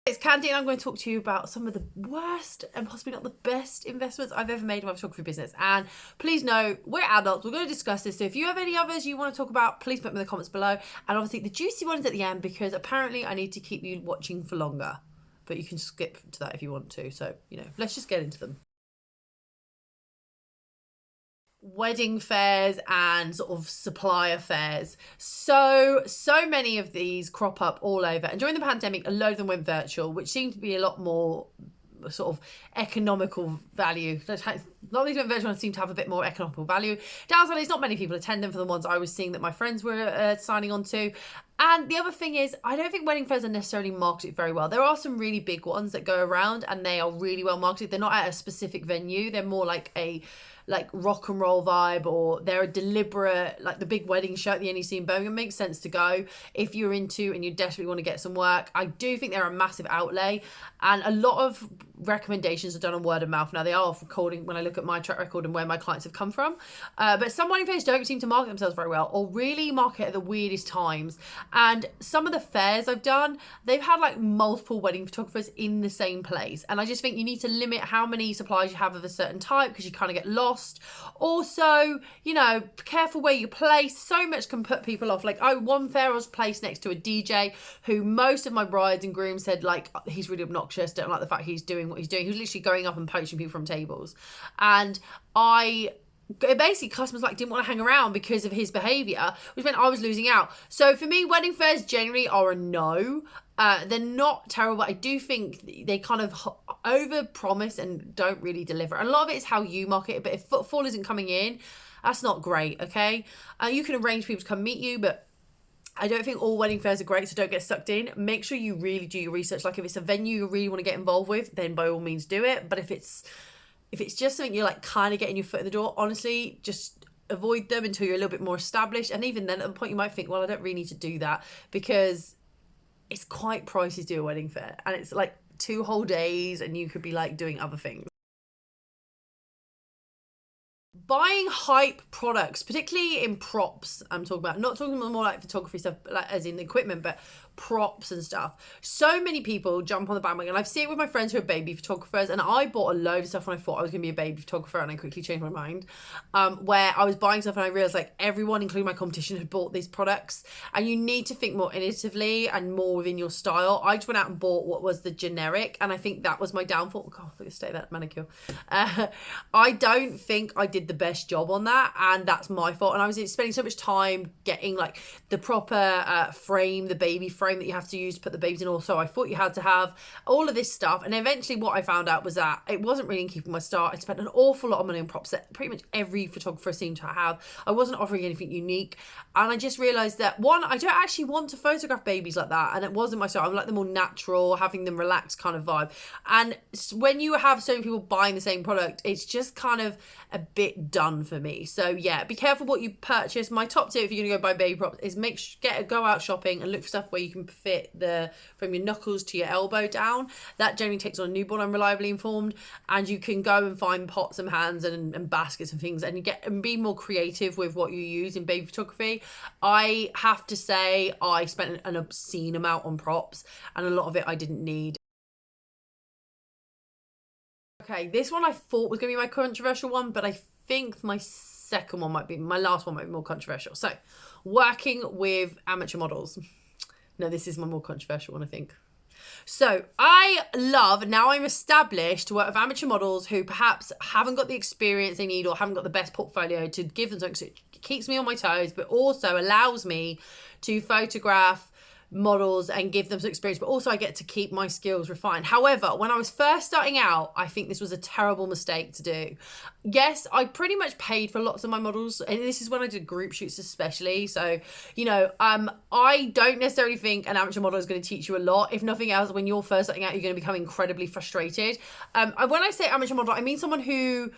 It's Candy, and I'm going to talk to you about some of the worst and possibly not the best investments I've ever made in my photography business. And please know, we're adults, we're going to discuss this. So if you have any others you want to talk about, please put them in the comments below. And obviously the juicy ones at the end, because apparently I need to keep you watching for longer. But you can skip to that if you want to. So, let's just get into them. Wedding fairs and sort of supplier fairs. So many of these crop up all over. And during the pandemic, a load of them went virtual, which seemed to be a lot more sort of economical value. A lot of these went virtual and seem to have a bit more economical value. Downside is not many people attend them for the ones I was seeing that my friends were signing on to. And the other thing is, I don't think wedding fairs are necessarily marketed very well. There are some really big ones that go around and they are really well marketed. They're not at a specific venue. They're more like a rock and roll vibe, or they're a deliberate, like the big wedding show at the NEC in Birmingham. Makes sense to go if you're into and you desperately want to get some work. I do think they're a massive outlay, and a lot of recommendations are done on word of mouth. Now, they are off recording when I look at my track record and where my clients have come from, but some wedding fairs don't seem to market themselves very well, or really market at the weirdest times. And some of the fairs I've done, they've had like multiple wedding photographers in the same place, and I just think you need to limit how many suppliers you have of a certain type, because you kind of get lost. Also, careful where you place. So much can put people off. Like, one fair I was placed next to a DJ who most of my brides and grooms said, like, he's really obnoxious, don't like the fact he's doing what he's doing. He was literally going up and poaching people from tables. And basically customers didn't want to hang around because of his behaviour, which meant I was losing out. So for me, wedding fairs generally are a no. They're not terrible, but I do think they kind of over promise and don't really deliver. And a lot of it is how you market it, but if footfall isn't coming in, that's not great, okay? You can arrange people to come meet you, but I don't think all wedding fairs are great, so don't get sucked in. Make sure you really do your research. Like, if it's a venue you really want to get involved with, then by all means do it. But if it's just something you're kind of getting your foot in the door, honestly, just avoid them until you're a little bit more established. And even then, at the point you might think, well, I don't really need to do that, because it's quite pricey to do a wedding fair, and it's like 2 whole days, and you could be doing other things. Buying hype products, particularly in props, I'm talking about, not talking about more like photography stuff, as in equipment, but props and stuff. So many people jump on the bandwagon. I've seen it with my friends who are baby photographers, and I bought a load of stuff when I thought I was going to be a baby photographer, and I quickly changed my mind, where I was buying stuff and I realized everyone, including my competition, had bought these products. And you need to think more innovatively and more within your style. I just went out and bought what was the generic, and I think that was my downfall. God, look at state that manicure. I don't think I did the best job on that, and that's my fault. And I was spending so much time getting the proper frame, the baby frame that you have to use to put the babies in. Also, I thought you had to have all of this stuff, and eventually what I found out was that it wasn't really in keeping my style. I spent an awful lot of money on props that pretty much every photographer seemed to have. I wasn't offering anything unique, and I just realized that, one, I don't actually want to photograph babies like that, and it wasn't my style. I like the more natural, having them relaxed kind of vibe. And when you have so many people buying the same product, it's just kind of a bit done for me. So yeah, be careful what you purchase. My top tip if you're gonna go buy baby props is go out shopping and look for stuff where you can fit from your knuckles to your elbow down. That generally takes on a newborn, I'm reliably informed, and you can go and find pots and pans and baskets and things, and be more creative with what you use in baby photography. I have to say I spent an obscene amount on props, and a lot of it I didn't need. Okay, this one I thought was going to be my controversial one, but I think my last one might be more controversial. So, working with amateur models. No, this is my more controversial one, I think. So I love, now I'm established, to work with amateur models who perhaps haven't got the experience they need or haven't got the best portfolio to give them something. So it keeps me on my toes, but also allows me to photograph models and give them some experience, but also I get to keep my skills refined. However, when I was first starting out, I think this was a terrible mistake to do. Yes, I pretty much paid for lots of my models, and this is when I did group shoots especially. So, I don't necessarily think an amateur model is going to teach you a lot. If nothing else, when you're first starting out, you're going to become incredibly frustrated. When I say amateur model, I mean someone who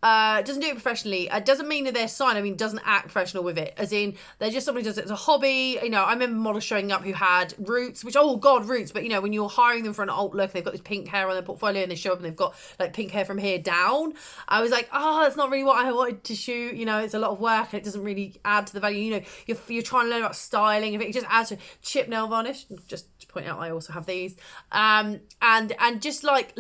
doesn't do it professionally. It doesn't mean that they're signed. I mean, doesn't act professional with it. As in, they're just somebody who does it as a hobby. I remember models showing up who had roots, which, oh God, roots. But, when you're hiring them for an alt look, they've got this pink hair on their portfolio and they show up and they've got pink hair from here down. I was like, that's not really what I wanted to shoot. It's a lot of work and it doesn't really add to the value. You're trying to learn about styling. If it just adds to chip nail varnish, just point out I also have these. And just like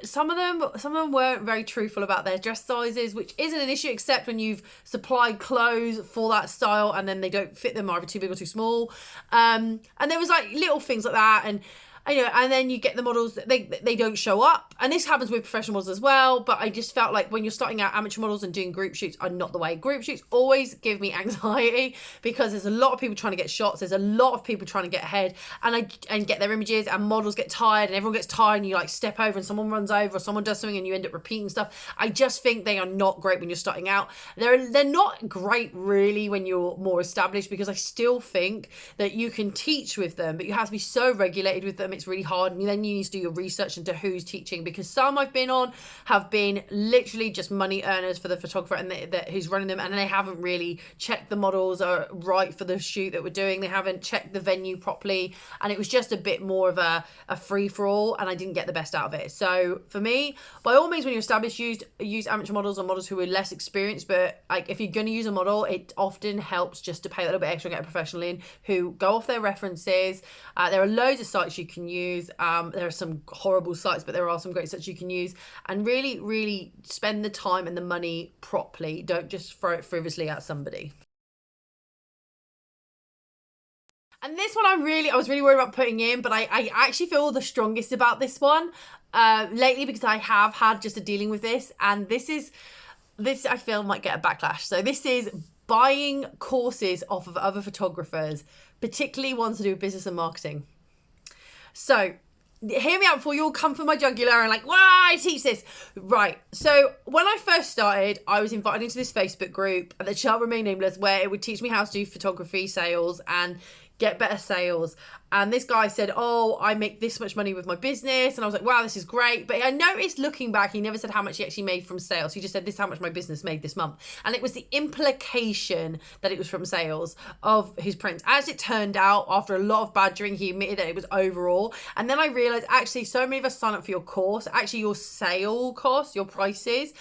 some of them weren't very truthful about their dress sizes, which isn't an issue except when you've supplied clothes for that style and then they don't fit them, either too big or too small. And there was like little things like that, and and then you get the models that they don't show up, and this happens with professional models as well. But I just felt like when you're starting out, amateur models and doing group shoots are not the way. Group shoots always give me anxiety because there's a lot of people trying to get shots, there's a lot of people trying to get ahead and get their images, and models get tired and everyone gets tired, and you like step over and someone runs over or someone does something and you end up repeating stuff. I just think they are not great when you're starting out. They're not great really when you're more established, because I still think that you can teach with them, but you have to be so regulated with them. It's really hard, and then you need to do your research into who's teaching, because some I've been on have been literally just money earners for the photographer and who's running them, and they haven't really checked the models are right for the shoot that we're doing. They haven't checked the venue properly, and it was just a bit more of a free-for-all, and I didn't get the best out of it. So for me, by all means, when you're established, use amateur models or models who are less experienced, but like if you're going to use a model, it often helps just to pay a little bit extra and get a professional in who go off their references. There are loads of sites you can use. There are some horrible sites, but there are some great sites you can use, and really spend the time and the money properly. Don't just throw it frivolously at somebody. And this one I was really worried about putting in, but I actually feel the strongest about this one lately, because I have had just a dealing with this, and this I feel might get a backlash. So this is buying courses off of other photographers, particularly ones to do with business and marketing. So hear me out before you all come for my jugular and like, wow, I teach this. Right. So when I first started, I was invited into this Facebook group that shall remain nameless, where it would teach me how to do photography sales and get better sales. And this guy said, oh, I make this much money with my business. And I was like, wow, this is great. But I noticed looking back, he never said how much he actually made from sales. He just said, this is how much my business made this month. And it was the implication that it was from sales of his prints. As it turned out, after a lot of badgering, he admitted that it was overall. And then I realized, actually, so many of us sign up for your course. Actually, your sale cost, your prices,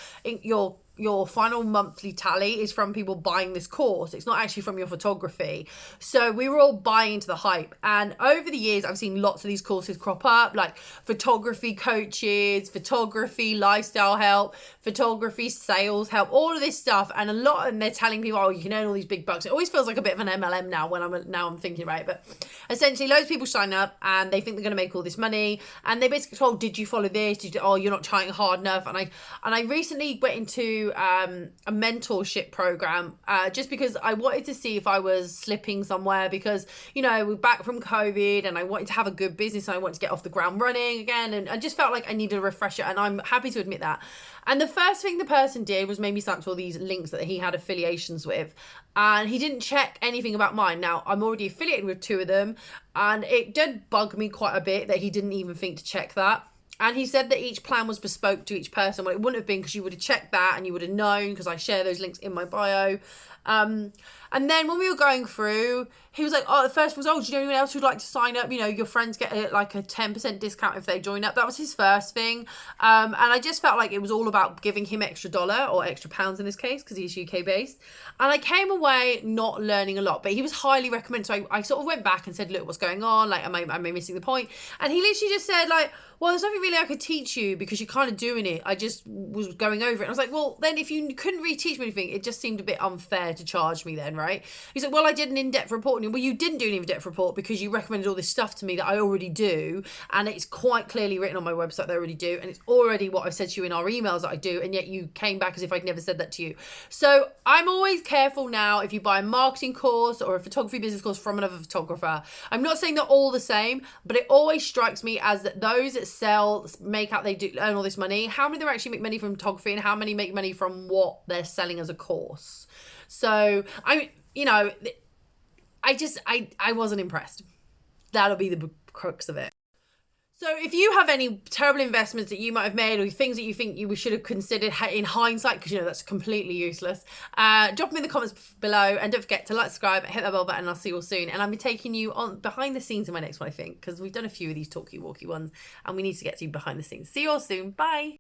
your final monthly tally is from people buying this course. It's not actually from your photography. So we were all buying into the hype. And over the years, I've seen lots of these courses crop up, like photography coaches, photography lifestyle help, photography sales help, all of this stuff. And a lot, and they're telling people, oh, you can earn all these big bucks. It always feels like a bit of an MLM now when I'm thinking about it. But essentially, loads of people sign up and they think they're going to make all this money. And they basically told, did you follow this? Oh, you're not trying hard enough. And I recently went into a mentorship program just because I wanted to see if I was slipping somewhere, because we're back from COVID and I wanted to have a good business and I wanted to get off the ground running again, and I just felt like I needed a refresher, and I'm happy to admit that. And the first thing the person did was made me sign up to all these links that he had affiliations with, and he didn't check anything about mine. Now, I'm already affiliated with 2 of them, and it did bug me quite a bit that he didn't even think to check that. And he said that each plan was bespoke to each person. Well, it wouldn't have been, because you would have checked that and you would have known, because I share those links in my bio. And then when we were going through, he was like, oh, the first was, oh, do you know anyone else who'd like to sign up? Your friends get like a 10% discount if they join up. That was his first thing. And I just felt like it was all about giving him extra dollar, or extra pounds in this case, because he's UK based. And I came away not learning a lot, but he was highly recommended. So I sort of went back and said, look, what's going on? Like, am I missing the point? And he literally just said like, well, there's nothing really I could teach you because you're kind of doing it. I just was going over it. And I was like, well, then if you couldn't really teach me anything, it just seemed a bit unfair to charge me then, right? He's like, well, I did an in-depth report. And well, you didn't do an in-depth report because you recommended all this stuff to me that I already do. And it's quite clearly written on my website that I already do. And it's already what I've said to you in our emails that I do. And yet you came back as if I'd never said that to you. So I'm always careful now if you buy a marketing course or a photography business course from another photographer. I'm not saying they're all the same, but it always strikes me as that those that sell, make out they do earn all this money, how many of them actually make money from photography and how many make money from what they're selling as a course. So I wasn't impressed. That'll be the crux of it. So if you have any terrible investments that you might have made, or things that you think you should have considered in hindsight, because that's completely useless, drop them in the comments below, and don't forget to like, subscribe, hit that bell button, and I'll see you all soon. And I'll be taking you on behind the scenes in my next one, I think, because we've done a few of these talky walkie ones and we need to get to behind the scenes. See you all soon. Bye.